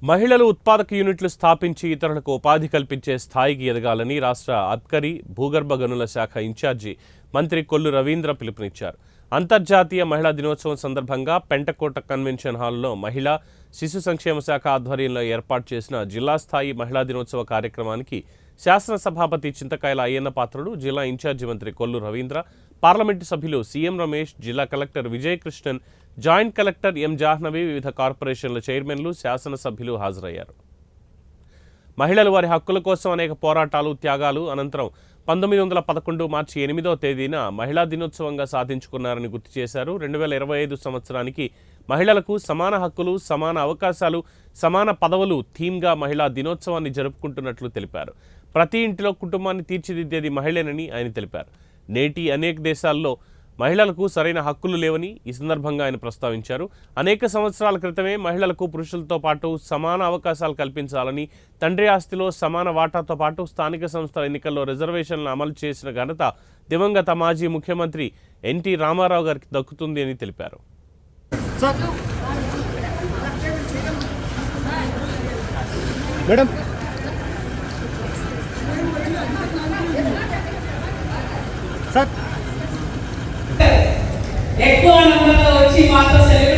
మహిళలు ఉత్పాదక యూనిట్లు స్థాపించి ఇతరులకు ఉపాధి కల్పించే స్థాయికి ఎదగాలని రాష్ట్ర అబ్కారీ భూగర్భ గనుల శాఖ ఇన్ఛార్జి మంత్రి కొల్లు రవీంద్ర పిలుపునిచ్చారు. అంతర్జాతీయ మహిళా దినోత్సవం సందర్భంగా పెంటకోట కన్వెన్షన్ హాల్లో మహిళా శిశు సంక్షేమ శాఖ ఆధ్వర్యంలో ఏర్పాటు చేసిన జిల్లా స్థాయి మహిళా దినోత్సవ కార్యక్రమానికి శాసనసభాపతి చింతకాయల అయ్యన్న పాత్రుడు, జిల్లా ఇన్ఛార్జి మంత్రి కొల్లు రవీంద్ర, పార్లమెంటు సభ్యులు సీఎం రమేష్, జిల్లా collector Vijayakrishnan, joint collector M Jahnavi, వివిధ కార్పొరేషన్ల చైర్మన్లు, శాసనసభ్యులు హాజరయ్యారు. మహిళలు వారి హక్కుల కోసం అనేక పోరాటాలు, త్యాగాలు అనంతరం 1911 మార్చి 8వ తేదీన మహిళా దినోత్సవంగా సాధించుకున్నారని గుర్తు చేశారు. 2025 సంవత్సరానికి మహిళలకు సమాన హక్కులు, సమాన అవకాశాలు, సమాన పదవులు థీమ్గా మహిళా దినోత్సవాన్ని జరుపుకుంటున్నట్లు తెలిపారు. ప్రతి ఇంటిలో కుటుంబాన్ని తీర్చిదిద్దేది మహిళేనని ఆయన తెలిపారు. నేటి అనేక దేశాల్లో మహిళలకు సరైన హక్కులు లేవని ఈ సందర్భంగా ఆయన ప్రస్తావించారు. అనేక సంవత్సరాల క్రితమే మహిళలకు పురుషులతో పాటు సమాన అవకాశాలు కల్పించాలని, తండ్రి ఆస్తిలో సమాన వాటాతో పాటు స్థానిక సంస్థల ఎన్నికల్లో రిజర్వేషన్లను అమలు చేసిన ఘనత దివంగత మాజీ ముఖ్యమంత్రి ఎన్టీ రామారావు గారికి దక్కుతుంది అని తెలిపారు. ఎక్కువ నంబర్లో వచ్చి మాతో సెలబ్రేట్